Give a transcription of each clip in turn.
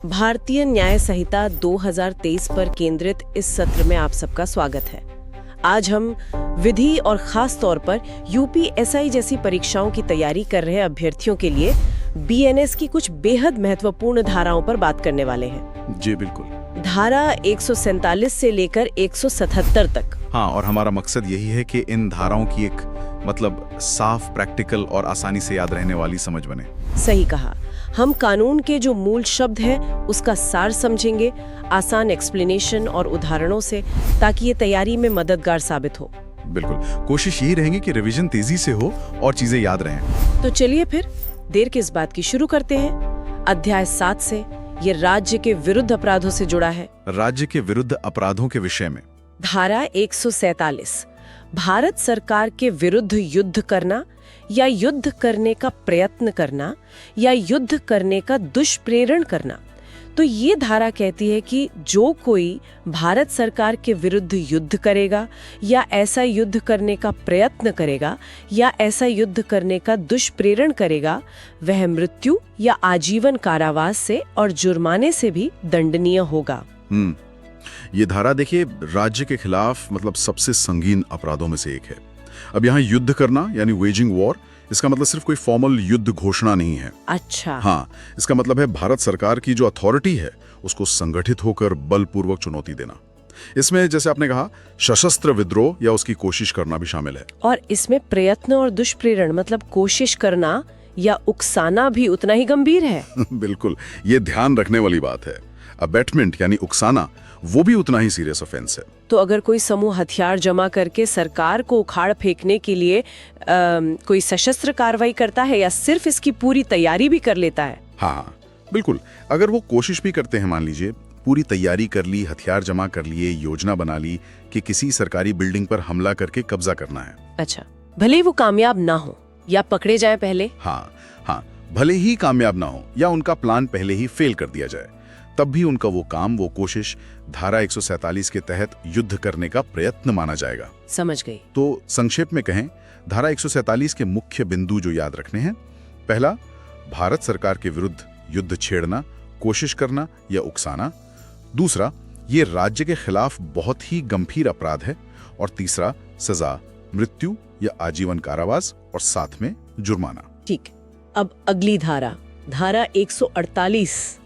भारतीय न्याय संहिता 2023 पर केंद्रित इस सत्र में आप सबका स्वागत है। आज हम विधि और खास तौर पर यूपीएसआई जैसी परीक्षाओं की तैयारी कर रहे अभ्यर्थियों के लिए बीएनएस की कुछ बेहद महत्वपूर्ण धाराओं पर बात करने वाले हैं। जी बिल्कुल। धारा 147 से लेकर 177 तक। हाँ, और हमारा मकसद यही है कि इन धाराओं की एक साफ, प्रैक्टिकल और आसानी से याद रहने वाली समझ बने। सही कहा। हम कानून के जो मूल शब्द हैं उसका सार समझेंगे, आसान एक्सप्लेनेशन और उदाहरणों से, ताकि ये तैयारी में मददगार साबित हो। बिल्कुल, कोशिश यही रहेगी कि रिवीजन तेजी से हो और चीजें याद रहें। तो चलिए फिर देर किस बात की, शुरू करते हैं। अध्याय 7 से ये राज्य के विरुद्ध अपराधों से जुड़ा है। राज्य के विरुद्ध अपराधों के विषय में धारा 147 भारत सरकार के विरुद्ध युद्ध करना या युद्ध करने का प्रयत्न करना या युद्ध करने का दुष्प्रेरण करना। तो ये धारा कहती है कि जो कोई भारत सरकार के विरुद्ध युद्ध करेगा या ऐसा युद्ध करने का प्रयत्न करेगा या ऐसा युद्ध करने का दुष्प्रेरण करेगा, वह मृत्यु या आजीवन कारावास से और जुर्माने से भी दंडनीय होगा। ये धारा देखिए राज्य के खिलाफ सबसे संगीन अपराधों में से एक है। अब यहाँ युद्ध करना यानी वेजिंग वॉर, इसका मतलब सिर्फ कोई फॉर्मल युद्ध घोषणा नहीं है। अच्छा। हाँ, इसका मतलब है भारत सरकार की जो अथॉरिटी है उसको संगठित होकर बलपूर्वक चुनौती देना। इसमें जैसे आपने कहा सशस्त्र विद्रोह या उसकी कोशिश करना भी शामिल है। और इसमें प्रयत्न और दुष्प्रेरण मतलब कोशिश करना या उकसाना भी उतना ही गंभीर है। बिल्कुल, ये ध्यान रखने वाली बात है। अबेटमेंट यानी उकसाना वो भी उतना ही सीरियस ऑफेंस है। तो अगर कोई समूह हथियार जमा करके सरकार को उखाड़ फेंकने के लिए कोई सशस्त्र कार्रवाई करता है या सिर्फ इसकी पूरी तैयारी भी कर लेता है? हाँ बिल्कुल, अगर वो कोशिश भी करते हैं, मान लीजिए पूरी तैयारी कर ली, हथियार जमा कर लिए, योजना बना ली कि किसी सरकारी बिल्डिंग पर हमला करके कब्जा करना है। अच्छा, भले ही वो कामयाब ना हो या पकड़े जाए पहले। हाँ, भले ही कामयाब ना हो या उनका प्लान पहले ही फेल कर दिया जाए, तब भी उनका वो काम, वो कोशिश धारा 147 के तहत युद्ध करने का प्रयत्न माना जाएगा। समझ गई। तो संक्षेप में कहें, धारा 147 के मुख्य बिंदु जो याद रखने हैं: पहला, भारत सरकार के विरुद्ध युद्ध छेड़ना, कोशिश करना या उकसाना। दूसरा, ये राज्य के खिलाफ बहुत ही गंभीर अपराध है। और तीसरा, सजा मृत्यु या आजीवन कारावास और साथ में जुर्माना। ठीक। अब अगली धारा 148।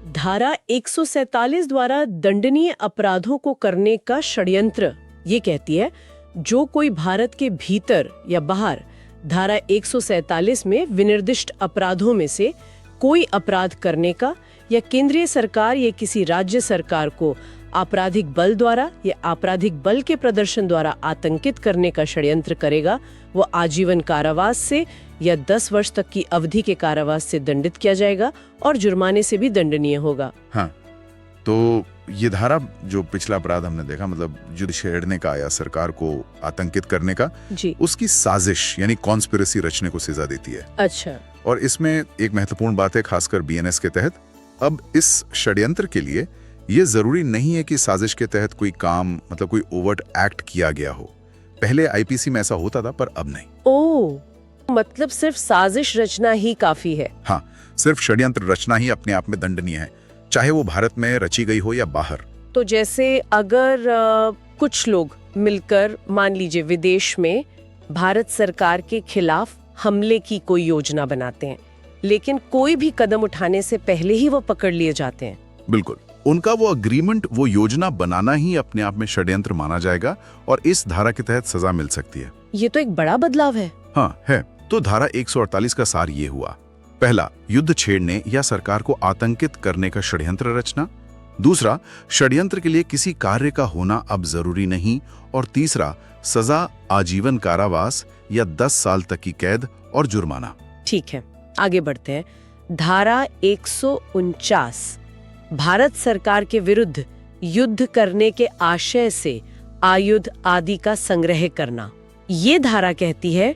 धारा 147 द्वारा दंडनीय अपराधों को करने का षड्यंत्र ये कहती है, जो कोई भारत के भीतर या बाहर धारा 147 में विनिर्दिष्ट अपराधों में से कोई अपराध करने का या केंद्रीय सरकार या किसी राज्य सरकार को आपराधिक बल द्वारा या आपराधिक बल के प्रदर्शन द्वारा आतंकित करने का षड्यंत्र करेगा, वो आजीवन कारावास से या 10 वर्ष तक की अवधि के कारावास से दंडित किया जाएगा और जुर्माने से भी दंडनीय होगा। हाँ, तो ये धारा जो पिछला अपराध हमने देखा, युद्ध छेड़ने का या सरकार को आतंकित करने का, जी, उसकी साजिश यानी कॉन्स्पिरेसी रचने को सजा देती है। अच्छा। और इसमें एक महत्वपूर्ण बात है, खासकर बीएनएस के तहत, अब इस षड्यंत्र के लिए ये जरूरी नहीं है कि साजिश के तहत कोई काम कोई ओवर्ट एक्ट किया गया हो। पहले आईपीसी में ऐसा होता था, पर अब नहीं। ओह, मतलब सिर्फ साजिश रचना ही काफी है। हाँ, सिर्फ षड्यंत्र रचना ही अपने आप में दंडनीय है, चाहे वो भारत में रची गई हो या बाहर। तो जैसे अगर कुछ लोग मिलकर मान लीजिए विदेश में भारत सरकार के खिलाफ हमले की कोई योजना बनाते हैं, लेकिन कोई भी कदम उठाने से पहले ही वो पकड़ लिए जाते हैं। बिल्कुल, उनका वो अग्रीमेंट, वो योजना बनाना ही अपने आप में षड्यंत्र माना जाएगा और इस धारा के तहत सजा मिल सकती है। ये तो एक बड़ा बदलाव है। हाँ है। तो धारा 148 का सार ये हुआ: पहला, युद्ध छेड़ने या सरकार को आतंकित करने का षड्यंत्र रचना। दूसरा, षड्यंत्र के लिए किसी कार्य का होना अब जरूरी नहीं। और तीसरा, सजा आजीवन कारावास या 10 साल तक की कैद और जुर्माना। ठीक है, आगे बढ़ते हैं। धारा 149 भारत सरकार के विरुद्ध युद्ध करने के आशय से आयुध आदि का संग्रह करना। ये धारा कहती है,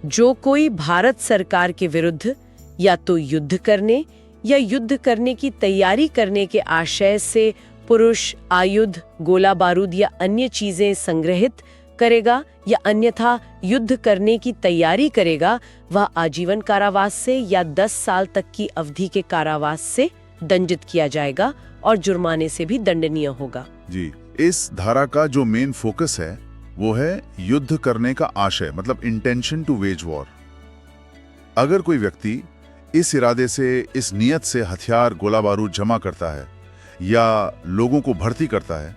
जो कोई भारत सरकार के विरुद्ध या तो युद्ध करने या युद्ध करने की तैयारी करने के आशय से पुरुष, आयुध, गोला बारूद या अन्य चीजें संग्रहित करेगा या अन्यथा युद्ध करने की तैयारी करेगा, वह आजीवन कारावास से या 10 साल तक की अवधि के कारावास से दंडित किया जाएगा और जुर्माने से भी दंडनीय होगा। जी, इस धारा का जो मेन फोकस है वो है युद्ध करने का आशय, मतलब इंटेंशन टू वेज वॉर। अगर कोई व्यक्ति इस इरादे से, इस नियत से हथियार गोला बारूद जमा करता है या लोगों को भर्ती करता है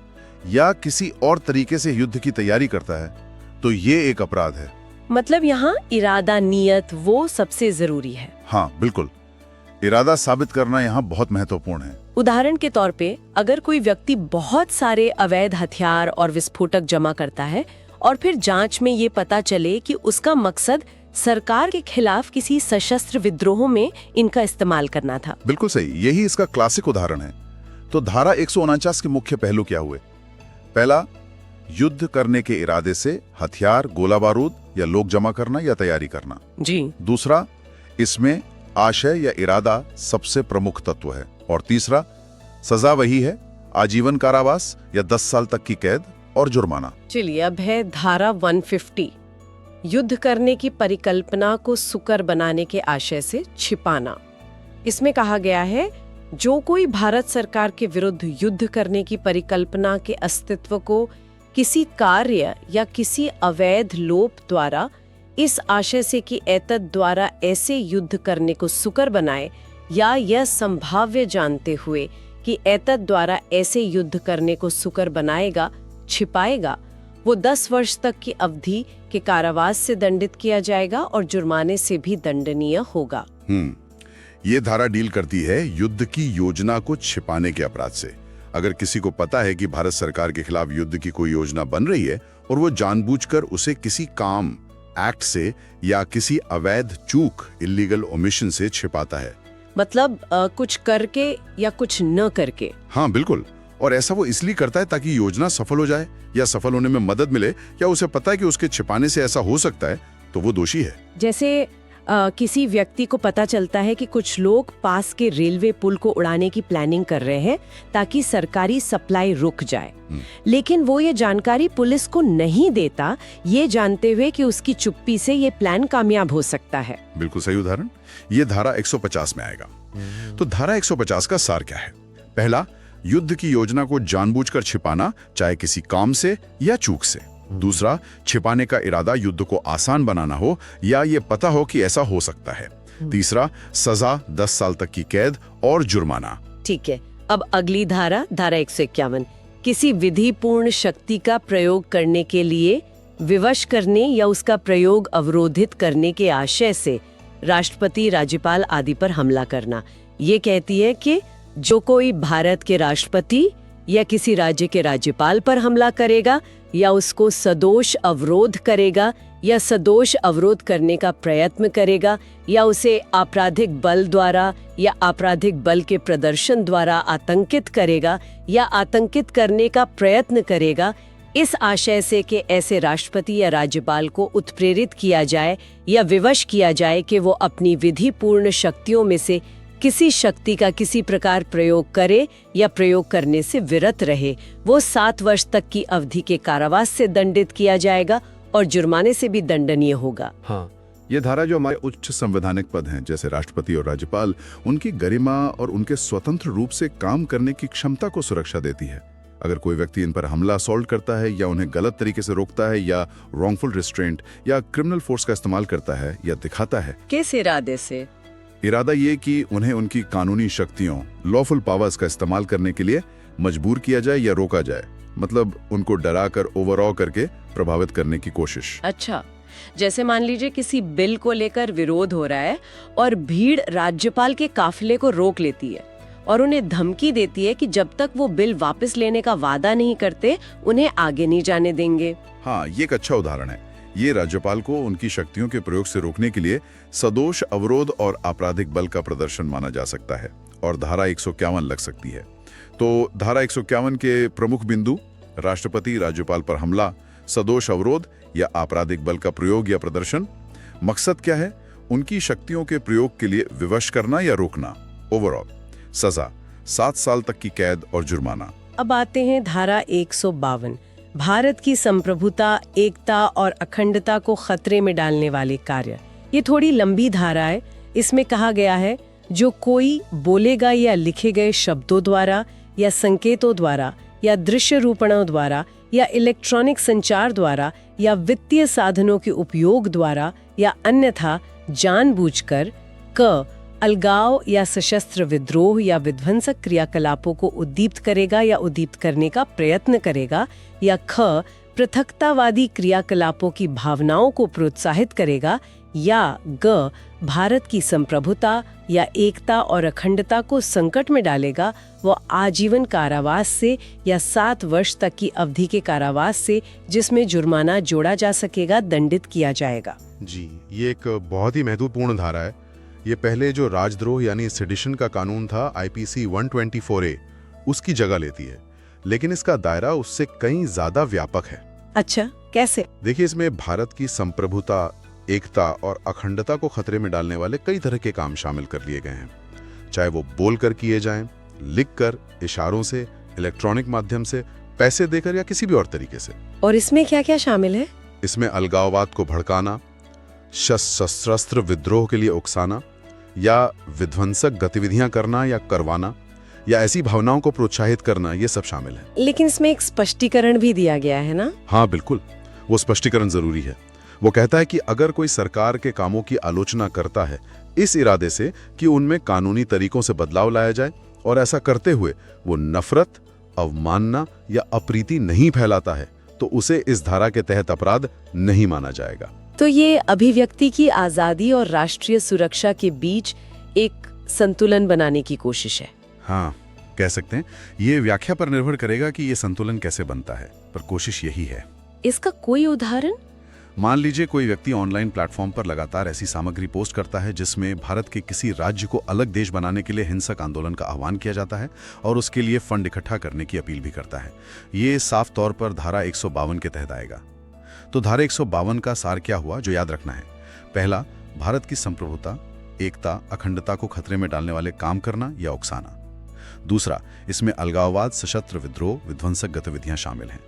या किसी और तरीके से युद्ध की तैयारी करता है तो ये एक अपराध है। मतलब यहाँ इरादा, नियत वो सबसे जरूरी है। हाँ बिल्कुल, इरादा साबित करना यहाँ बहुत महत्वपूर्ण है। उदाहरण के तौर पे अगर कोई व्यक्ति बहुत सारे अवैध हथियार और विस्फोटक जमा करता है और फिर जांच में ये पता चले कि उसका मकसद सरकार के खिलाफ किसी सशस्त्र विद्रोह में इनका इस्तेमाल करना था। बिल्कुल सही, यही इसका क्लासिक उदाहरण है। तो धारा 149 के मुख्य पहलू क्या हुए? पहला, युद्ध करने के इरादे से हथियार, गोला बारूद या लोग जमा करना या तैयारी करना। जी। दूसरा, इसमें आशय या इरादा सबसे प्रमुख तत्व है। और तीसरा, सजा वही है, आजीवन कारावास या 10 साल तक की कैद और जुर्माना। चलिए, अब है धारा 150, युद्ध करने की परिकल्पना को सुकर बनाने के आशय से छिपाना। इसमें कहा गया है, जो कोई भारत सरकार के विरुद्ध युद्ध करने की परिकल्पना के अस्तित्व को किसी कार्य या किसी अवैध लोप द्वारा इस आशय से कि एतद द्वारा ऐसे युद्ध करने को सुकर बनाए या यह संभाव्य जानते हुए कि एतद द्वारा ऐसे युद्ध करने को सुकर बनाएगा, छिपाएगा, वो 10 वर्ष तक की अवधि के कारावास से दंडित किया जाएगा और जुर्माने से भी दंडनीय होगा। ये धारा डील करती है युद्ध की योजना को छिपाने के अपराध से। अगर किसी को पता है कि भारत सरकार के खिलाफ युद्ध की कोई योजना बन रही है और वो जानबूझकर उसे किसी काम, एक्ट से या किसी अवैध चूक, इलीगल ओमिशन से छिपाता है। मतलब कुछ करके या कुछ न करके। हाँ बिल्कुल, और ऐसा वो इसलिए करता है ताकि योजना सफल हो जाए या सफल होने में मदद मिले, या उसे पता है कि उसके छिपाने से ऐसा हो सकता है तो वो दोषी है। जैसे किसी व्यक्ति को पता चलता है कि कुछ लोग पास के रेलवे पुल को उड़ाने की प्लानिंग कर रहे हैं ताकि सरकारी सप्लाई रुक जाए, लेकिन वो ये जानकारी पुलिस को नहीं देता, ये जानते हुए कि उसकी चुप्पी से ये प्लान कामयाब हो सकता है। बिल्कुल सही उदाहरण, ये धारा 150 में आएगा। तो धारा 150 का सार क्या है? पहला, युद्ध की योजना को जानबूझकर छिपाना, चाहे किसी काम से या चूक से। दूसरा, छिपाने का इरादा युद्ध को आसान बनाना हो या ये पता हो कि ऐसा हो सकता है। तीसरा, सजा 10 साल तक की कैद और जुर्माना। ठीक है, अब अगली धारा 151, किसी विधिपूर्ण शक्ति का प्रयोग करने के लिए विवश करने या उसका प्रयोग अवरोधित करने के आशय से राष्ट्रपति, राज्यपाल आदि पर हमला करना। ये कहती है कि जो कोई भारत के राष्ट्रपति या किसी राज्य के राज्यपाल पर हमला करेगा या उसको सदोष अवरोध करेगा या सदोष अवरोध करने का प्रयत्न करेगा या उसे आपराधिक बल द्वारा या आपराधिक बल के प्रदर्शन द्वारा आतंकित करेगा या आतंकित करने का प्रयत्न करेगा, इस आशय से कि ऐसे राष्ट्रपति या राज्यपाल को उत्प्रेरित किया जाए या विवश किया जाए कि वो अपनी विधिपूर्ण शक्तियों में से किसी शक्ति का किसी प्रकार प्रयोग करे या प्रयोग करने से विरत रहे, वो 7 वर्ष तक की अवधि के कारावास से दंडित किया जाएगा और जुर्माने से भी दंडनीय होगा। हाँ, ये धारा जो हमारे उच्च संवैधानिक पद हैं जैसे राष्ट्रपति और राज्यपाल, उनकी गरिमा और उनके स्वतंत्र रूप से काम करने की क्षमता को सुरक्षा देती है। अगर कोई व्यक्ति इन पर हमला असॉल्ट करता है या उन्हें गलत तरीके से रोकता है या रॉन्गफुल रिस्ट्रेंट या क्रिमिनल फोर्स का इस्तेमाल करता है या दिखाता है, किस इरादे से? इरादा ये कि उन्हें उनकी कानूनी शक्तियों, लॉफुल पावर्स का इस्तेमाल करने के लिए मजबूर किया जाए या रोका जाए, मतलब उनको डराकर, ओवरऑ करके प्रभावित करने की कोशिश। अच्छा, जैसे मान लीजिए किसी बिल को लेकर विरोध हो रहा है और भीड़ राज्यपाल के काफिले को रोक लेती है और उन्हें धमकी देती है कि जब तक वो बिल वापस लेने का वादा नहीं करते उन्हें आगे नहीं जाने देंगे। हाँ, ये एक अच्छा उदाहरण है। ये राज्यपाल को उनकी शक्तियों के प्रयोग से रोकने के लिए सदोष अवरोध और आपराधिक बल का प्रदर्शन माना जा सकता है और धारा 151 लग सकती है। तो धारा 151 के प्रमुख बिंदु: राष्ट्रपति, राज्यपाल पर हमला, सदोष अवरोध या आपराधिक बल का प्रयोग या प्रदर्शन। मकसद क्या है? उनकी शक्तियों के प्रयोग के लिए विवश करना या रोकना। ओवरऑल सजा 7 साल तक की कैद और जुर्माना। अब आते हैं धारा 152, भारत की संप्रभुता, एकता और अखंडता को खतरे में डालने वाले कार्य। ये थोड़ी लंबी धारा है। इसमें कहा गया है, जो कोई बोलेगा या लिखे गए शब्दों द्वारा या संकेतों द्वारा या दृश्य रूपणों द्वारा या इलेक्ट्रॉनिक संचार द्वारा या वित्तीय साधनों के उपयोग द्वारा या अन्यथा जानबूझकर क अलगाव या सशस्त्र विद्रोह या विध्वंसक क्रियाकलापों को उद्दीप्त करेगा या उद्दीप्त करने का प्रयत्न करेगा, या ख पृथकतावादी क्रियाकलापों की भावनाओं को प्रोत्साहित करेगा, या ग भारत की संप्रभुता या एकता और अखंडता को संकट में डालेगा, वो आजीवन कारावास से या 7 वर्ष तक की अवधि के कारावास से, जिसमें जुर्माना जोड़ा जा सकेगा, दंडित किया जाएगा। जी, ये एक बहुत ही महत्वपूर्ण धारा है। ये पहले जो राजद्रोह यानी सेडिशन का कानून था IPC 124A, उसकी जगह लेती है, लेकिन इसका दायरा उससे कहीं ज्यादा व्यापक है। अच्छा, कैसे? देखिए, इसमें भारत की संप्रभुता, एकता और अखंडता को खतरे में डालने वाले कई तरह के काम शामिल कर लिए गए हैं, चाहे वो बोलकर किए जाएं, लिखकर, इशारों से, इलेक्ट्रॉनिक माध्यम से, पैसे देकर या किसी भी और तरीके से। और इसमें क्या क्या शामिल है? इसमें अलगाववाद को भड़काना, सशस्त्र विद्रोह के लिए उकसाना, या विध्वंसक गतिविधियां करना या करवाना, या ऐसी भावनाओं को प्रोत्साहित करना, ये सब शामिल है। लेकिन इसमें एक स्पष्टीकरण भी दिया गया है ना? हाँ बिल्कुल, वो स्पष्टीकरण जरूरी है। वो कहता है कि अगर कोई सरकार के कामों की आलोचना करता है इस इरादे से कि उनमें कानूनी तरीकों से बदलाव लाया जाए, और ऐसा करते हुए वो नफरत, अवमानना या अप्रीति नहीं फैलाता है, तो उसे इस धारा के तहत अपराध नहीं माना जाएगा। तो ये अभिव्यक्ति की आजादी और राष्ट्रीय सुरक्षा के बीच एक संतुलन बनाने की कोशिश है। हाँ, कह सकते हैं। ये व्याख्या पर निर्भर करेगा कि ये संतुलन कैसे बनता है, पर कोशिश यही है। इसका कोई उदाहरण? मान लीजिए कोई व्यक्ति ऑनलाइन प्लेटफॉर्म पर लगातार ऐसी सामग्री पोस्ट करता है जिसमें भारत के किसी राज्य को अलग देश बनाने के लिए हिंसक आंदोलन का आह्वान किया जाता है और उसके लिए फंड इकट्ठा करने की अपील भी करता है। ये साफ तौर पर धारा 152 के तहत आएगा। तो धारा 152 का सार क्या हुआ जो याद रखना है? पहला, भारत की संप्रभुता, एकता, अखंडता को खतरे में डालने वाले काम करना या उकसाना। दूसरा, इसमें अलगाववाद, सशस्त्र विद्रोह, विध्वंसक गतिविधियां शामिल हैं।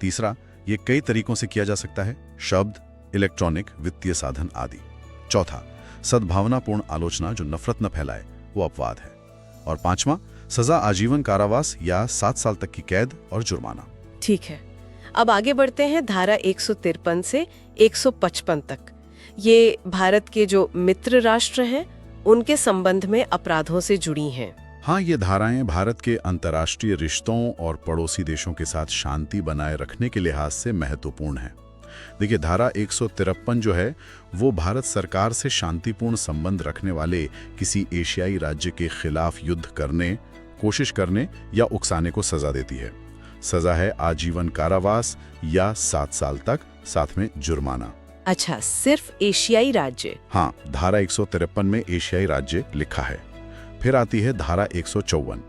तीसरा, ये कई तरीकों से किया जा सकता है, शब्द, इलेक्ट्रॉनिक, वित्तीय साधन आदि। चौथा, सद्भावनापूर्ण आलोचना जो नफरत न फैलाए, वो अपवाद है। और पांचवा, सजा आजीवन कारावास या 7 साल तक की कैद और जुर्माना। ठीक है, अब आगे बढ़ते हैं धारा 153 से 155 तक। ये भारत के जो मित्र राष्ट्र हैं उनके संबंध में अपराधों से जुड़ी हैं। हाँ, ये धाराएं भारत के अंतर्राष्ट्रीय रिश्तों और पड़ोसी देशों के साथ शांति बनाए रखने के लिहाज से महत्वपूर्ण है। देखिए, धारा 153 जो है वो भारत सरकार से शांतिपूर्ण संबंध रखने वाले किसी एशियाई राज्य के खिलाफ युद्ध करने, कोशिश करने या उकसाने को सजा देती है। सजा है आजीवन कारावास या 7 साल तक, साथ में जुर्माना। अच्छा, सिर्फ एशियाई राज्य? हाँ, धारा 153 में एशियाई राज्य लिखा है। फिर आती है धारा 154।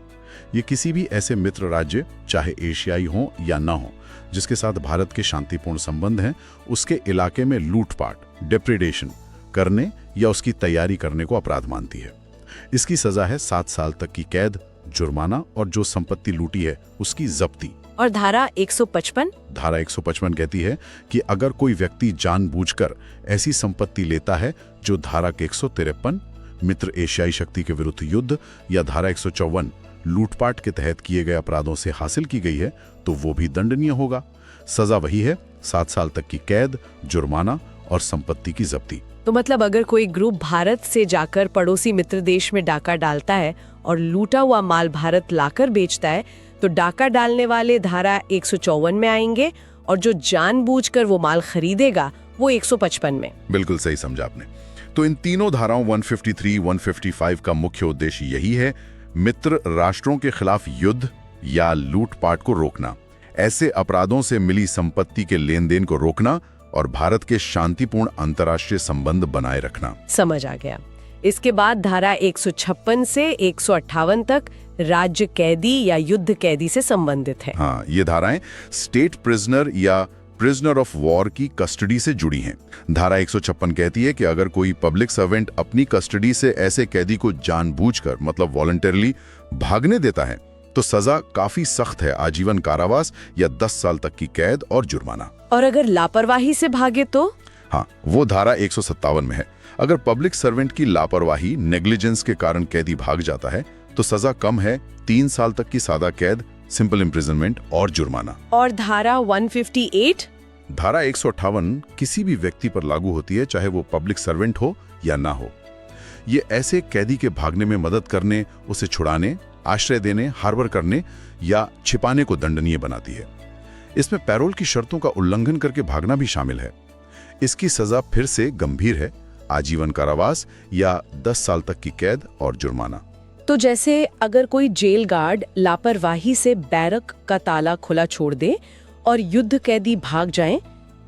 ये किसी भी ऐसे मित्र राज्य, चाहे एशियाई हो या ना हो, जिसके साथ भारत के शांतिपूर्ण संबंध हैं, उसके इलाके में लूटपाट, डेप्रेडेशन करने या उसकी तैयारी करने को अपराध मानती है। इसकी सजा है 7 साल तक की कैद, जुर्माना और जो संपत्ति लूटी है उसकी जब्ती। और धारा 155? धारा 155 कहती है कि अगर कोई व्यक्ति जानबूझकर ऐसी संपत्ति लेता है जो धारा 153 मित्र एशियाई शक्ति के विरुद्ध युद्ध या धारा 154 लूटपाट के तहत किए गए अपराधों से हासिल की गई है, तो वो भी दंडनीय होगा। सजा वही है, 7 साल तक की कैद, जुर्माना और संपत्ति की जब्ती। तो मतलब अगर कोई ग्रुप भारत से जाकर पड़ोसी मित्र देश में डाका डालता है और लूटा हुआ माल भारत लाकर बेचता है, तो डाका डालने वाले धारा 154 में आएंगे, और जो जानबूझकर वो माल खरीदेगा वो 155 में। बिल्कुल सही समझा आपने। तो इन तीनों धाराओं 153, 155 का मुख्य उद्देश्य यही है, मित्र राष्ट्रों के खिलाफ युद्ध या लूटपाट को रोकना, ऐसे अपराधों से मिली संपत्ति के लेन देन को रोकना और भारत के शांतिपूर्ण अंतर्राष्ट्रीय संबंध बनाए रखना। समझ आ गया। इसके बाद धारा 156 से 158 तक राज्य कैदी या युद्ध कैदी से संबंधित है। हाँ, ये धाराएं स्टेट प्रिजनर या प्रिजनर ऑफ वॉर की कस्टडी से जुड़ी हैं। धारा 156 कहती है कि अगर कोई पब्लिक सर्वेंट अपनी कस्टडी से ऐसे कैदी को जानबूझकर, मतलब वॉलंटरली भागने देता है, तो सजा काफी सख्त है, आजीवन कारावास या 10 साल तक की कैद और जुर्माना। और अगर लापरवाही से भागे तो? हाँ, वो धारा 157 में है। अगर पब्लिक सर्वेंट की लापरवाही नेग्लिजेंस के कारण कैदी भाग जाता है तो सजा कम है 3 साल तक की सादा कैद, सिंपल इम्प्रिजनमेंट और जुर्माना। और धारा 158? धारा 158 किसी भी व्यक्ति पर लागू होती है, चाहे वो पब्लिक सर्वेंट हो या ना हो। ये ऐसे कैदी के भागने में मदद करने, उसे छुड़ाने, आश्रय देने, हार्बर करने या छिपाने को दंडनीय बनाती है। इसमें पैरोल की शर्तों का उल्लंघन करके भागना भी शामिल है। इसकी सजा फिर से गंभीर है, आजीवन कारावास या 10 साल तक की कैद और जुर्माना। तो जैसे अगर कोई जेल गार्ड लापरवाही से बैरक का ताला खुला छोड़ दे और युद्ध कैदी भाग जाएं,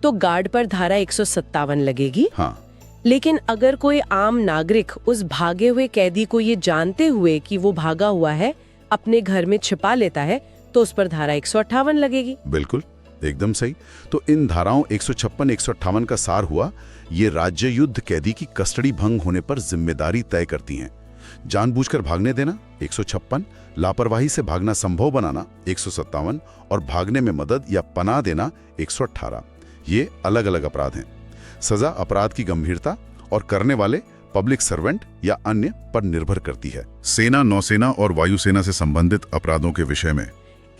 तो गार्ड पर धारा 157 लगेगी। हाँ। लेकिन अगर कोई आम नागरिक उस भागे हुए कैदी को ये जानते हुए कि वो भागा हुआ है अपने घर में छिपा लेता है, तो उस पर धारा 158 लगेगी। बिल्कुल, एकदम सही। तो इन धाराओं 156, 158 का सार हुआ, ये राज्य युद्ध कैदी की कस्टडी भंग होने पर जिम्मेदारी तय करती हैं। जानबूझकर भागने देना 156, लापरवाही से भागना संभव बनाना 157 और भागने में मदद या पनाह देना 118। ये अलग अलग अपराध हैं। सजा अपराध की गंभीरता और करने वाले पब्लिक सर्वेंट या अन्य पर निर्भर करती है। सेना, नौसेना और वायुसेना से संबंधित अपराधों के विषय में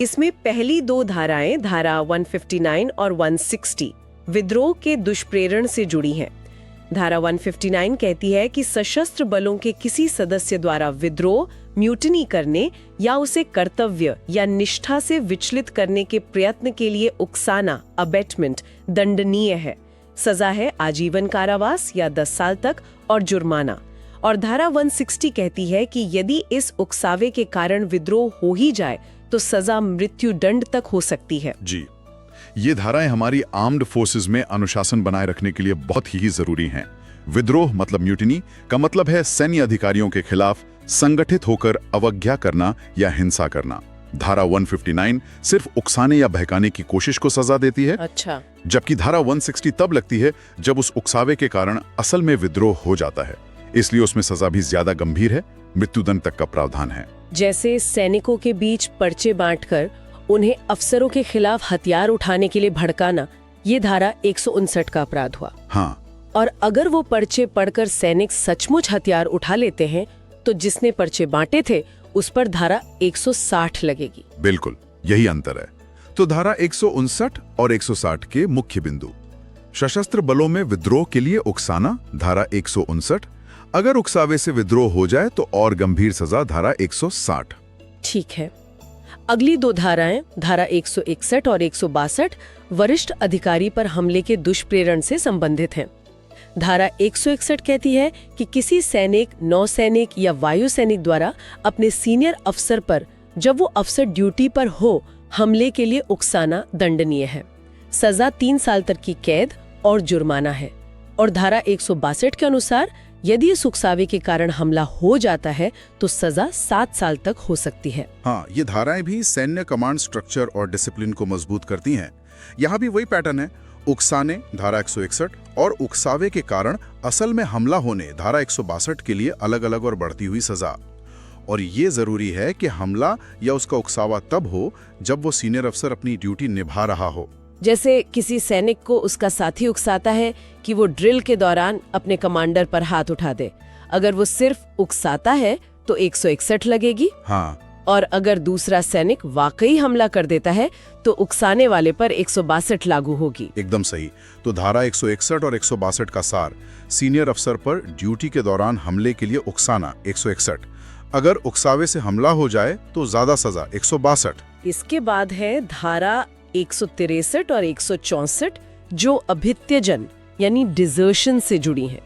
इसमें पहली 2 धाराएं, धारा 159 और 160, विद्रोह के दुष्प्रेरण से जुड़ी हैं। धारा 159 कहती है कि सशस्त्र बलों के किसी सदस्य द्वारा विद्रोह, म्यूटिनी करने या उसे कर्तव्य या निष्ठा से विचलित करने के प्रयत्न के लिए उकसाना, अबेटमेंट, दंडनीय है। सजा है आजीवन कारावास या 10 साल तक और जुर्माना। और धारा 160 कहती है कि यदि इस उकसावे के कारण विद्रोह हो ही जाए तो सजा मृत्यु दंड तक हो सकती है। जी, ये धाराएं हमारी आर्म्ड फोर्सेस में अनुशासन बनाए रखने के लिए बहुत ही जरूरी हैं। विद्रोह मतलब म्यूटिनी का मतलब है सैन्य अधिकारियों के खिलाफ संगठित होकर अवज्ञा करना या हिंसा करना। धारा 159 सिर्फ उकसाने या बहकाने की कोशिश को सजा देती है। अच्छा। जबकि धारा 160 तब लगती है जब उस उकसावे के कारण असल में विद्रोह हो जाता है, इसलिए उसमें सजा भी ज्यादा गंभीर है, मृत्युदंड तक का प्रावधान है। जैसे सैनिकों के बीच पर्चे बांटकर उन्हें अफसरों के खिलाफ हथियार उठाने के लिए भड़काना, ये धारा 159 का अपराध हुआ। हाँ। और अगर वो पर्चे पढ़कर सैनिक सचमुच हथियार उठा लेते हैं तो जिसने पर्चे बांटे थे उस पर धारा 160 लगेगी। बिल्कुल, यही अंतर है। तो धारा 159 और 160 के मुख्य बिंदु: सशस्त्र बलों में विद्रोह के लिए उकसाना, धारा 159। अगर उकसावे से विद्रोह हो जाए तो और गंभीर सजा, धारा 160। ठीक है। अगली 2 धाराएं, धारा 161 और 162, वरिष्ठ अधिकारी पर हमले के दुष्प्रेरण से संबंधित हैं। धारा 161 कहती है कि किसी सैनिक, नौसैनिक या वायु सैनिक द्वारा अपने सीनियर अफसर पर, जब वो अफसर ड्यूटी पर हो, हमले के लिए उकसाना दंडनीय है। सजा 3 साल तक की कैद और जुर्माना है। और धारा 162 के अनुसार यदि इस उकसावे के कारण हमला हो जाता है तो सजा 7 साल तक हो सकती है। हाँ, ये धाराएं भी सैन्य कमांड स्ट्रक्चर और डिसिप्लिन को मजबूत करती हैं। यहाँ भी वही पैटर्न है, उकसाने, धारा 161, और उकसावे के कारण असल में हमला होने, धारा 162 के लिए अलग अलग और बढ़ती हुई सजा। और ये जरूरी है कि हमला या उसका उकसावा तब हो जब वो सीनियर अफसर अपनी ड्यूटी निभा रहा हो। जैसे किसी सैनिक को उसका साथी उकसाता है कि वो ड्रिल के दौरान अपने कमांडर पर हाथ उठा दे। अगर वो सिर्फ उकसाता है तो 161 लगेगी। हाँ। और अगर दूसरा सैनिक वाकई हमला कर देता है तो उकसाने वाले पर 162 लागू होगी। एकदम सही। तो धारा 161 और 162 का सार: सीनियर अफसर पर ड्यूटी के दौरान हमले के लिए उकसाना, 161। अगर उकसावे से हमला हो जाए तो ज्यादा सजा, 162। इसके बाद है धारा 163 और 164 जो अभित्यजन यानी डिजर्शन से जुड़ी हैं।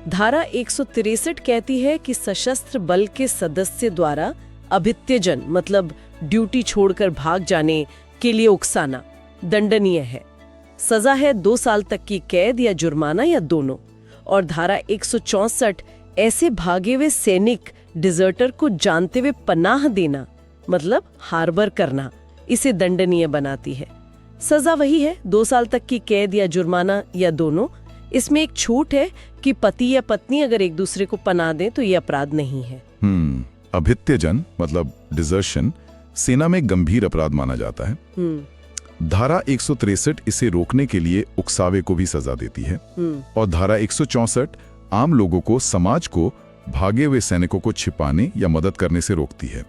धारा 163 कहती है कि सशस्त्र बल के सदस्य द्वारा अभित्यजन मतलब ड्यूटी छोड़कर भाग जाने के लिए उकसाना दंडनीय है। सजा है 2 साल तक की कैद या जुर्माना या दोनों। और धारा 164 ऐसे भागे हुए सैनिक, डिजर्टर को जानते हुए पनाह देना मतलब हार्बर करना, इसे दंडनीय बनाती है। सजा वही है, 2 साल तक की कैद या जुर्माना या दोनों। इसमें एक छूट है कि पति या पत्नी अगर एक दूसरे को पनाह दें तो ये अपराध नहीं है। अभित्यजन मतलब डिजर्शन सेना में गंभीर अपराध माना जाता है। धारा 163 इसे रोकने के लिए उकसावे को भी सजा देती है। और धारा 164 आम लोगों को, समाज को भागे हुए सैनिकों को छिपाने या मदद करने से रोकती है।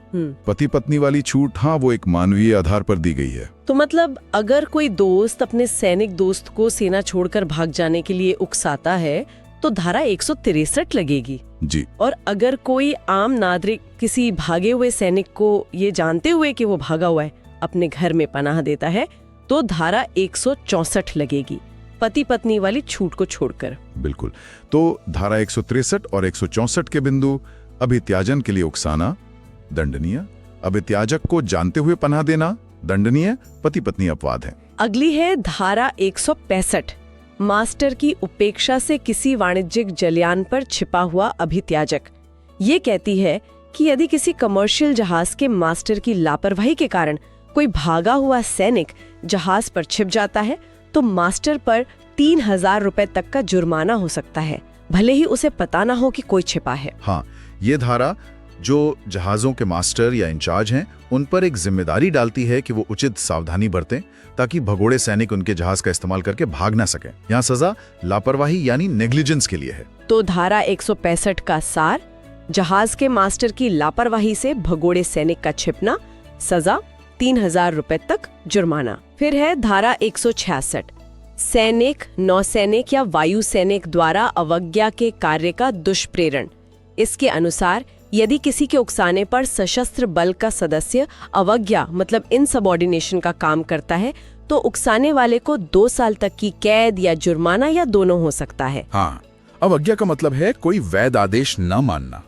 पति पत्नी वाली छूट, हाँ, वो एक मानवीय आधार पर दी गई है। तो मतलब अगर कोई दोस्त अपने सैनिक दोस्त को सेना छोड़कर भाग जाने के लिए उकसाता है तो धारा 163 लगेगी जी। और अगर कोई आम नागरिक किसी भागे हुए सैनिक को ये जानते हुए कि वो भागा हुआ है अपने घर में पनाह देता है तो धारा 164 लगेगी, पति पत्नी वाली छूट को छोड़कर। बिल्कुल। तो धारा 163 और 164 के बिंदु, अभित्याजन के लिए उकसाना दंडनीय, अभित्याजक को जानते हुए पनाह देना दंडनीय, पति पत्नी अपवाद है। अगली है धारा 165, मास्टर की उपेक्षा से किसी वाणिज्यिक जलयान पर छिपा हुआ अभित्याजक। ये कहती है कि यदि किसी कमर्शियल जहाज के मास्टर की लापरवाही के कारण कोई भागा हुआ सैनिक जहाज पर छिप जाता है तो मास्टर पर 3000 रुपए तक का जुर्माना हो सकता है, भले ही उसे पता ना हो कि कोई छिपा है। हाँ, ये धारा जो जहाजों के मास्टर या इंचार्ज हैं उन पर एक जिम्मेदारी डालती है कि वो उचित सावधानी बरतें ताकि भगोड़े सैनिक उनके जहाज का इस्तेमाल करके भाग ना सकें। यहाँ सजा लापरवाही यानी नेग्लिजेंस के लिए है। तो धारा 165 का सार, जहाज के मास्टर की लापरवाही से भगोड़े सैनिक का छिपना, सजा 3000 रुपए तक जुर्माना। फिर है धारा 166, सैनिक, नौसैनिक या वायु सैनिक द्वारा अवज्ञा के कार्य का दुष्प्रेरण। इसके अनुसार यदि किसी के उकसाने पर सशस्त्र बल का सदस्य अवज्ञा मतलब इनसबऑर्डिनेशन का काम करता है तो उकसाने वाले को 2 साल तक की कैद या जुर्माना या दोनों हो सकता है। हाँ, अवज्ञा का मतलब है कोई वैध आदेश न मानना।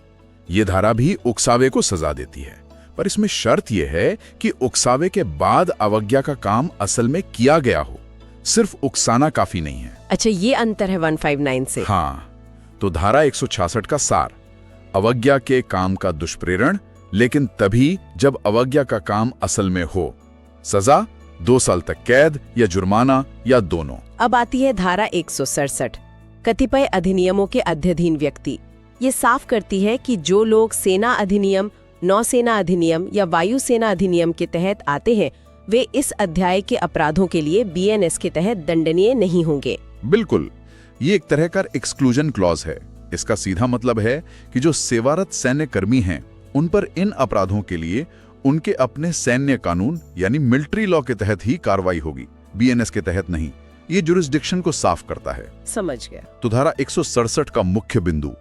ये धारा भी उकसावे को सजा देती है, पर इसमें शर्त यह है कि उकसावे के बाद अवज्ञा का काम असल में किया गया हो, सिर्फ उकसाना काफी नहीं है। अच्छा, ये अंतर है 159 से। हाँ, तो धारा 166 का सार, अवज्ञा के काम का दुष्प्रेरण, लेकिन तभी जब अवज्ञा का काम असल में हो, सजा 2 साल तक कैद या जुर्माना या दोनों। अब आती है धारा 167, कतिपय अधिनियमों के अध्ययन व्यक्ति। ये साफ करती है कि जो लोग सेना अधिनियम, नौसेना अधिनियम या वायुसेना अधिनियम के तहत आते हैं वे इस अध्याय के अपराधों के लिए बीएनएस के तहत दंडनीय नहीं होंगे। बिल्कुल, ये एक तरह का एक्सक्लूजन क्लॉज है। इसका सीधा मतलब है कि जो सेवारत सैन्य कर्मी हैं उन पर इन अपराधों के लिए उनके अपने सैन्य कानून यानी मिलिट्री लॉ के तहत ही कार्रवाई होगी, बीएनएस के तहत नहीं। ये जुरिस्डिक्शन को साफ करता है। समझ गया। तो धारा 167 का मुख्य बिंदु,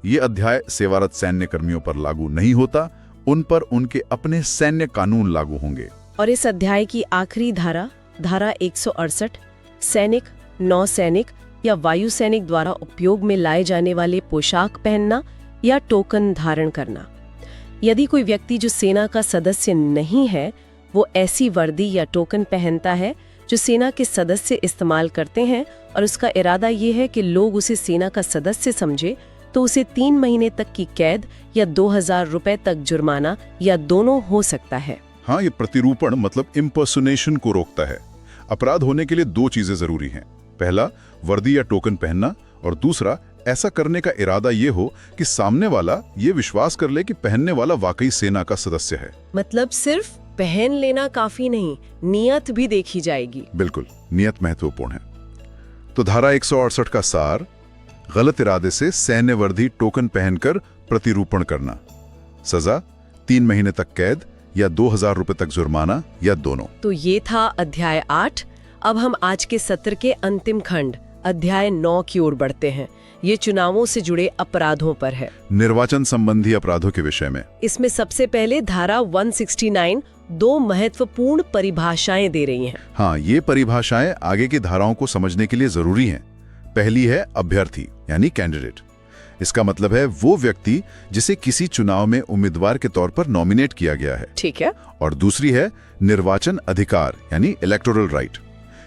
ये अध्याय सेवारत सैन्य कर्मियों पर लागू नहीं होता, उन पर उनके अपने सैन्य कानून लागू होंगे। और इस अध्याय की आखिरी धारा, धारा 168, सैनिक, नौसैनिक या वायु सैनिक द्वारा उपयोग में लाए जाने वाले पोशाक पहनना या टोकन धारण करना। यदि कोई व्यक्ति जो सेना का सदस्य नहीं है वो ऐसी वर्दी या टोकन पहनता है जो सेना के सदस्य इस्तेमाल करते हैं और उसका इरादा ये है कि लोग उसे सेना का सदस्य समझे, तो उसे 3 महीने तक की कैद या 2000 रुपए तक जुर्माना या दोनों हो सकता है। हाँ, ये प्रतिरूपण मतलब इम्पर्सोनेशन को रोकता है। अपराध होने के लिए 2 चीजें जरूरी हैं। पहला, वर्दी या टोकन पहनना, और दूसरा, ऐसा करने का इरादा ये हो कि सामने वाला ये विश्वास कर ले कि पहनने वाला वाकई सेना का सदस्य है। मतलब सिर्फ पहन लेना काफी नहीं, नियत भी देखी जाएगी। बिल्कुल, नियत महत्वपूर्ण है। तो धारा 168 का सार, गलत इरादे से सैन्य वर्दी टोकन पहनकर प्रतिरूपण करना, सजा 3 महीने तक कैद या 2000 रुपए तक जुर्माना या दोनों। तो ये था अध्याय 8। अब हम आज के सत्र के अंतिम खंड अध्याय 9 की ओर बढ़ते हैं। ये चुनावों से जुड़े अपराधों पर है, निर्वाचन संबंधी अपराधों के विषय में। इसमें सबसे पहले धारा 169 2 महत्वपूर्ण परिभाषाएं दे रही हैं। हाँ, ये परिभाषाएं आगे की धाराओं को समझने के लिए जरूरी हैं। पहली है अभ्यर्थी यानी कैंडिडेट। इसका मतलब है वो व्यक्ति जिसे किसी चुनाव में उम्मीदवार के तौर पर नॉमिनेट किया गया है। ठीक है। और दूसरी है निर्वाचन अधिकार यानी इलेक्टोरल राइट।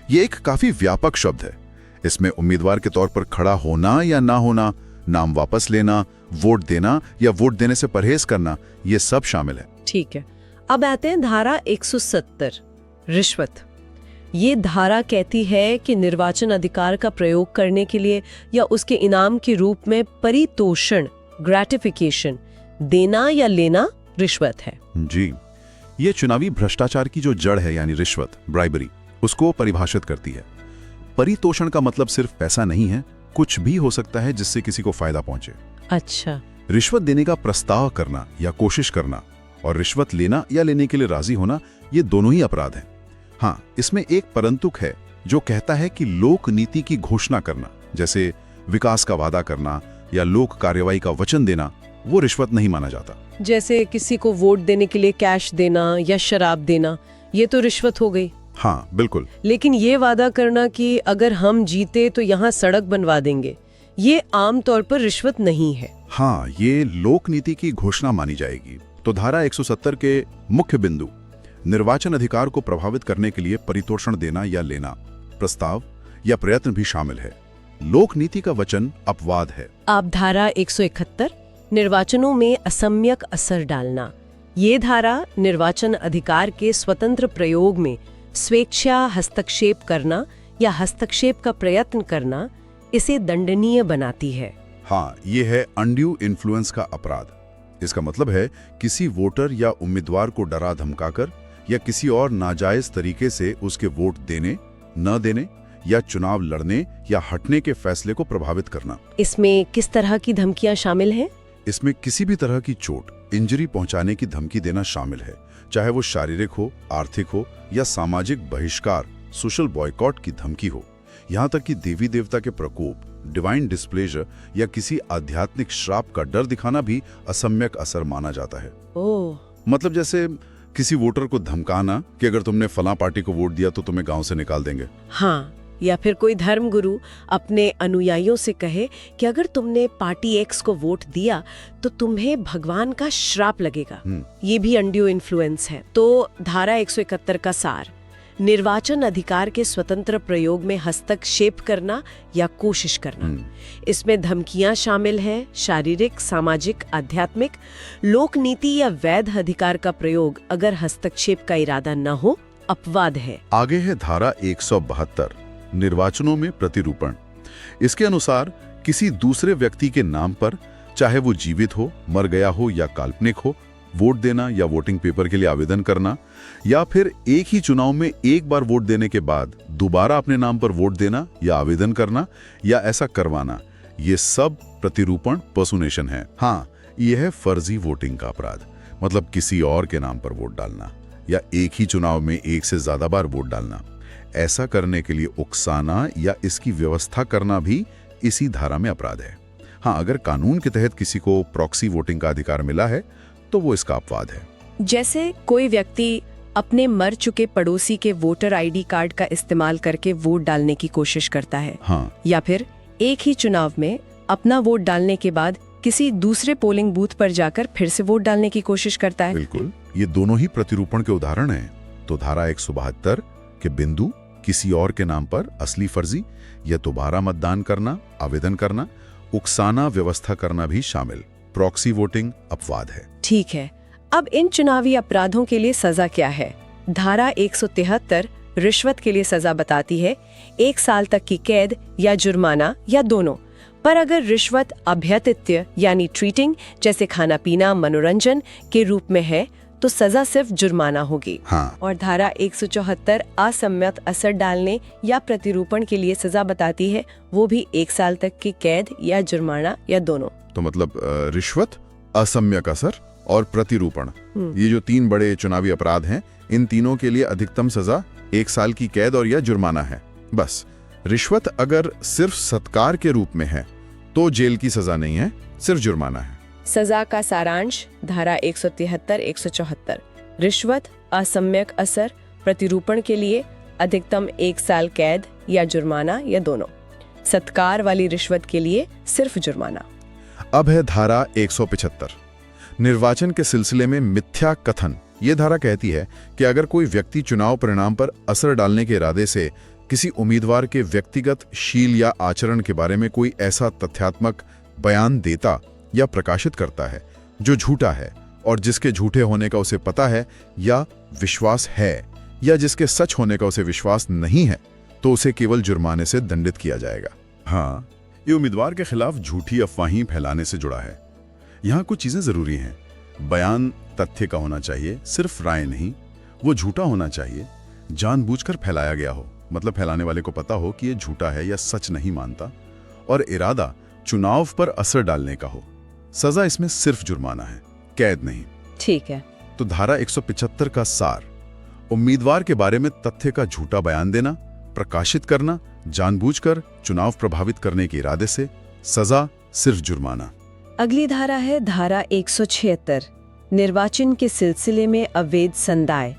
ये एक काफी व्यापक शब्द है। इसमें उम्मीदवार के तौर पर खड़ा होना या ना होना, नाम वापस लेना, वोट देना या वोट देने से परहेज करना, ये सब शामिल है। ठीक है। अब आते हैं धारा 170 रिश्वत। ये धारा कहती है कि निर्वाचन अधिकार का प्रयोग करने के लिए या उसके इनाम के रूप में परितोषण ग्रेटिफिकेशन देना या लेना रिश्वत है। जी, ये चुनावी भ्रष्टाचार की जो जड़ है यानी रिश्वत, ब्राइबरी, उसको परिभाषित करती है। परितोषण का मतलब सिर्फ पैसा नहीं है, कुछ भी हो सकता है जिससे किसी को फायदा पहुंचे। अच्छा। रिश्वत देने का प्रस्ताव करना या कोशिश करना और रिश्वत लेना या लेने के लिए राजी होना, ये दोनों ही अपराध हैं। हाँ, इसमें एक परंतुक है जो कहता है कि लोक नीति की घोषणा करना, जैसे विकास का वादा करना या लोक कार्रवाई का वचन देना, वो रिश्वत नहीं माना जाता। जैसे किसी को वोट देने के लिए कैश देना या शराब देना, ये तो रिश्वत हो गई। हाँ बिल्कुल। लेकिन ये वादा करना कि अगर हम जीते तो यहाँ सड़क बनवा देंगे, ये आमतौर पर रिश्वत नहीं है। हाँ, ये लोक नीति की घोषणा मानी जाएगी। तो धारा 170 के मुख्य बिंदु निर्वाचन अधिकार को प्रभावित करने के लिए परितोषण देना या लेना, प्रस्ताव या प्रयत्न भी शामिल है। लोक नीति का वचन अपवाद है। आप धारा 171 निर्वाचनों में असम्यक असर डालना, ये धारा निर्वाचन अधिकार के स्वतंत्र प्रयोग में स्वेच्छा हस्तक्षेप करना या हस्तक्षेप का प्रयत्न करना, इसे दंडनीय बनाती है। हाँ, ये है अनड्यू इन्फ्लुएंस का अपराध। इसका मतलब है किसी वोटर या उम्मीदवार को डरा धमकाकर या किसी और नाजायज तरीके से उसके वोट देने, न देने या चुनाव लड़ने या हटने के फैसले को प्रभावित करना। इसमें किस तरह की धमकियां शामिल हैं? इसमें किसी भी तरह की चोट, इंजरी पहुंचाने की धमकी देना शामिल है, चाहे वो शारीरिक हो, आर्थिक हो या सामाजिक बहिष्कार, सोशल बॉयकॉट की धमकी हो। यहाँ तक कि देवी देवता के प्रकोप, डिवाइन डिस्प्लेजर या किसी आध्यात्मिक श्राप का डर दिखाना भी असम्यक असर माना जाता है। ओह, मतलब जैसे किसी वोटर को धमकाना कि अगर तुमने फलां पार्टी को वोट दिया तो तुम्हें गांव से निकाल देंगे। हाँ, या फिर कोई धर्मगुरु अपने अनुयायियों से कहे कि अगर तुमने पार्टी एक्स को वोट दिया तो तुम्हें भगवान का श्राप लगेगा। ये भी अनड्यू इन्फ्लुएंस है। तो धारा 171 का सार, निर्वाचन अधिकार के स्वतंत्र प्रयोग में हस्तक्षेप करना या कोशिश करना। इसमें धमकियां शामिल हैं, शारीरिक, सामाजिक, आध्यात्मिक। लोक नीति या वैध अधिकार का प्रयोग अगर हस्तक्षेप का इरादा न हो, अपवाद है। आगे है धारा 172 निर्वाचनों में प्रतिरूपण। इसके अनुसार किसी दूसरे व्यक्ति के नाम पर, चाहे वो जीवित हो, मर गया हो या काल्पनिक हो, वोट देना या वोटिंग पेपर के लिए आवेदन करना, या फिर एक ही चुनाव में एक बार वोट देने के बाद दोबारा अपने नाम पर वोट देना या आवेदन करना या ऐसा करवाना, ये सब प्रतिरूपण, पर्सोनेशन है। हाँ, यह है फर्जी वोटिंग का अपराध, मतलब किसी और के नाम पर वोट डालना या एक ही चुनाव में एक से ज्यादा बार वोट डालना। ऐसा करने के लिए उकसाना या इसकी व्यवस्था करना भी इसी धारा में अपराध है। हाँ, अगर कानून के तहत किसी को प्रॉक्सी वोटिंग का अधिकार मिला है तो वो इसका अपवाद है। जैसे कोई व्यक्ति अपने मर चुके पड़ोसी के वोटर आईडी कार्ड का इस्तेमाल करके वोट डालने की कोशिश करता है। हाँ, या फिर एक ही चुनाव में अपना वोट डालने के बाद किसी दूसरे पोलिंग बूथ पर जाकर फिर से वोट डालने की कोशिश करता है। बिल्कुल, ये दोनों ही प्रतिरूपण के उदाहरण हैं। तो धारा 172 के बिंदु किसी और के नाम पर असली फर्जी या दोबारा मतदान करना, आवेदन करना, उकसाना, व्यवस्था करना भी शामिल। प्रॉक्सी वोटिंग अपवाद है। ठीक है, अब इन चुनावी अपराधों के लिए सजा क्या है? धारा 173 रिश्वत के लिए सजा बताती है 1 साल तक की कैद या जुर्माना या दोनों। पर अगर रिश्वत अभ्यतित्य यानी ट्रीटिंग, जैसे खाना पीना, मनोरंजन के रूप में है तो सजा सिर्फ जुर्माना होगी। हाँ, और धारा 174 असम्यक असर डालने या प्रतिरूपण के लिए सजा बताती है, वो भी 1 साल तक की कैद या जुर्माना या दोनों। तो मतलब रिश्वत, असम्यक असर और प्रतिरूपण, ये जो 3 बड़े चुनावी अपराध हैं, इन तीनों के लिए अधिकतम सजा 1 साल की कैद और या जुर्माना है। बस रिश्वत अगर सिर्फ सत्कार के रूप में है तो जेल की सजा नहीं है, सिर्फ जुर्माना है। सजा का सारांश धारा 173, 174। रिश्वत, असम्यक असर, प्रतिरूपण के लिए अधिकतम 1 साल कैद या जुर्माना या दोनों। सत्कार वाली रिश्वत के लिए सिर्फ जुर्माना। अब है धारा 175 निर्वाचन के सिलसिले में मिथ्या कथन। ये धारा कहती है कि अगर कोई व्यक्ति चुनाव परिणाम पर असर डालने के इरादे से किसी उम्मीदवार के व्यक्तिगत शील या आचरण के बारे में कोई ऐसा तथ्यात्मक बयान देता या प्रकाशित करता है जो झूठा है और जिसके झूठे होने का उसे पता है या विश्वास है, या जिसके सच होने का उसे विश्वास नहीं है, तो उसे केवल जुर्माने से दंडित किया जाएगा। हाँ, ये उम्मीदवार के खिलाफ झूठी अफवाहें फैलाने से जुड़ा है। यहाँ कुछ चीजें जरूरी हैं। बयान तथ्य का होना चाहिए, सिर्फ राय नहीं। वो झूठा होना चाहिए, जानबूझकर फैलाया गया हो, मतलब फैलाने वाले को पता हो कि ये झूठा है या सच नहीं मानता। और इरादा चुनाव पर असर डालने का हो। सजा इसमें सिर्फ जुर्माना है, कैद नहीं। ठीक है। तो धारा 175 का सार, उम्मीदवार के बारे में तथ्य का झूठा बयान देना, प्रकाशित करना, जानबूझकर चुनाव प्रभावित करने के इरादे से, सजा सिर्फ जुर्माना। अगली धारा है धारा 176, निर्वाचन के सिलसिले में अवैध संदाय।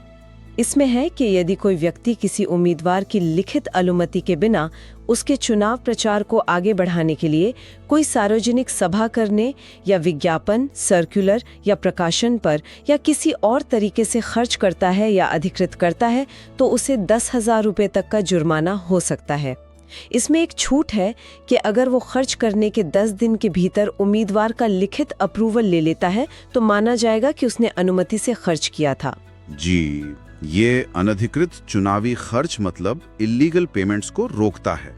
इसमें है कि यदि कोई व्यक्ति किसी उम्मीदवार की लिखित अनुमति के बिना उसके चुनाव प्रचार को आगे बढ़ाने के लिए कोई सार्वजनिक सभा करने या विज्ञापन, सर्कुलर या प्रकाशन पर या किसी और तरीके से खर्च करता है या अधिकृत करता है, तो उसे 10,000 रुपये तक का जुर्माना हो सकता है। इसमें एक छूट है कि अगर वो खर्च करने के 10 दिन के भीतर उम्मीदवार का लिखित अप्रूवल ले लेता है तो माना जाएगा कि उसने अनुमति से खर्च किया था। जी, ये अनधिकृत चुनावी खर्च मतलब इलीगल पेमेंट्स को रोकता है।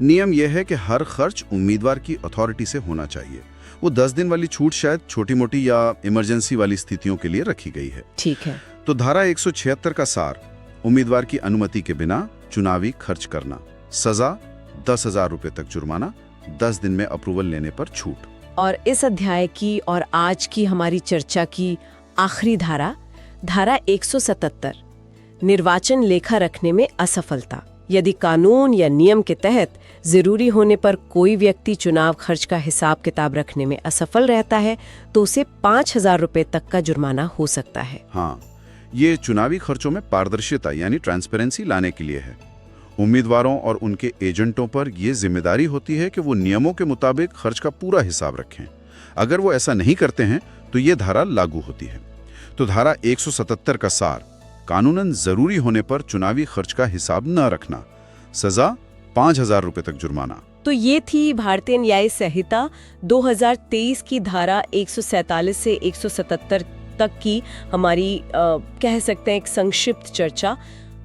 नियम यह है कि हर खर्च उम्मीदवार की अथॉरिटी से होना चाहिए। वो 10 दिन वाली छूट शायद छोटी मोटी या इमरजेंसी वाली स्थितियों के लिए रखी गई है। ठीक है। तो धारा 176 का सार, उम्मीदवार की अनुमति के बिना चुनावी खर्च करना, सजा 10,000 रुपये तक जुर्माना, 10 दिन में अप्रूवल लेने पर छूट। और इस अध्याय की और आज की हमारी चर्चा की आखिरी धारा, धारा 177, निर्वाचन लेखा रखने में असफलता। यदि कानून या नियम के तहत जरूरी होने पर कोई व्यक्ति चुनाव खर्च का हिसाब किताब रखने में असफल रहता है तो उसे 5,000 रुपये तक का जुर्माना हो सकता है। हाँ, ये चुनावी खर्चों में पारदर्शिता यानी ट्रांसपेरेंसी लाने के लिए है। उम्मीदवारों और उनके एजेंटों पर यह जिम्मेदारी होती है कि वो नियमों के मुताबिक खर्च का पूरा हिसाब रखें। अगर वो ऐसा नहीं करते हैं तो ये धारा लागू होती है। तो धारा 177 का सार, कानूनन जरूरी होने पर चुनावी खर्च का हिसाब न रखना, सजा 5,000 रुपये तक जुर्माना। तो ये थी भारतीय न्याय संहिता 2023 की धारा 147 से 177 तक की हमारी कह सकते हैं एक संक्षिप्त चर्चा।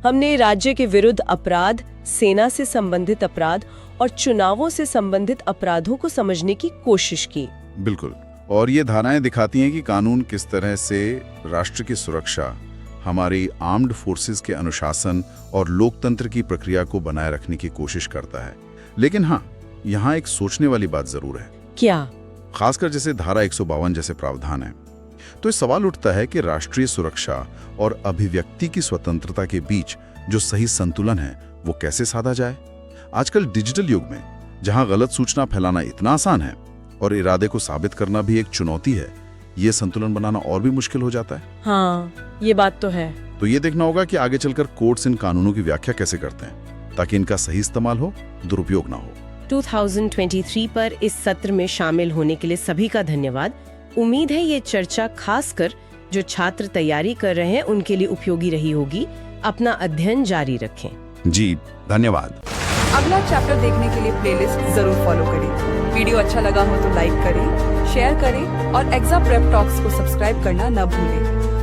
हमने राज्य के विरुद्ध अपराध, सेना से संबंधित अपराध और चुनावों से संबंधित अपराधों को समझने की कोशिश की। बिल्कुल, और ये धाराएं दिखाती हैं कि कानून किस तरह से राष्ट्र की सुरक्षा, हमारी आर्म्ड फोर्सेस के अनुशासन और लोकतंत्र की प्रक्रिया को बनाए रखने की कोशिश करता है। लेकिन हाँ, यहाँ एक सोचने वाली बात जरूर है। क्या? खासकर जैसे धारा 152 जैसे प्रावधान है, तो इस सवाल उठता है कि राष्ट्रीय सुरक्षा और अभिव्यक्ति की स्वतंत्रता के बीच जो सही संतुलन है वो कैसे साधा जाए। आजकल डिजिटल युग में जहां गलत सूचना फैलाना इतना आसान है और इरादे को साबित करना भी एक चुनौती है, ये संतुलन बनाना और भी मुश्किल हो जाता है। हाँ, ये बात तो है। तो ये देखना होगा कि आगे चलकर कोर्ट्स इन कानूनों की व्याख्या कैसे करते हैं ताकि इनका सही इस्तेमाल हो, दुरुपयोग ना हो। 2023 पर इस सत्र में शामिल होने के लिए सभी का धन्यवाद। उम्मीद है ये चर्चा खासकर जो छात्र तैयारी कर रहे हैं उनके लिए उपयोगी रही होगी। अपना अध्ययन जारी रखें। जी, धन्यवाद। अगला चैप्टर देखने के लिए प्लेलिस्ट जरूर फॉलो करें। वीडियो अच्छा लगा हो तो लाइक करें, शेयर करें और एग्जाम प्रेप टॉक्स को सब्सक्राइब करना न भूलें।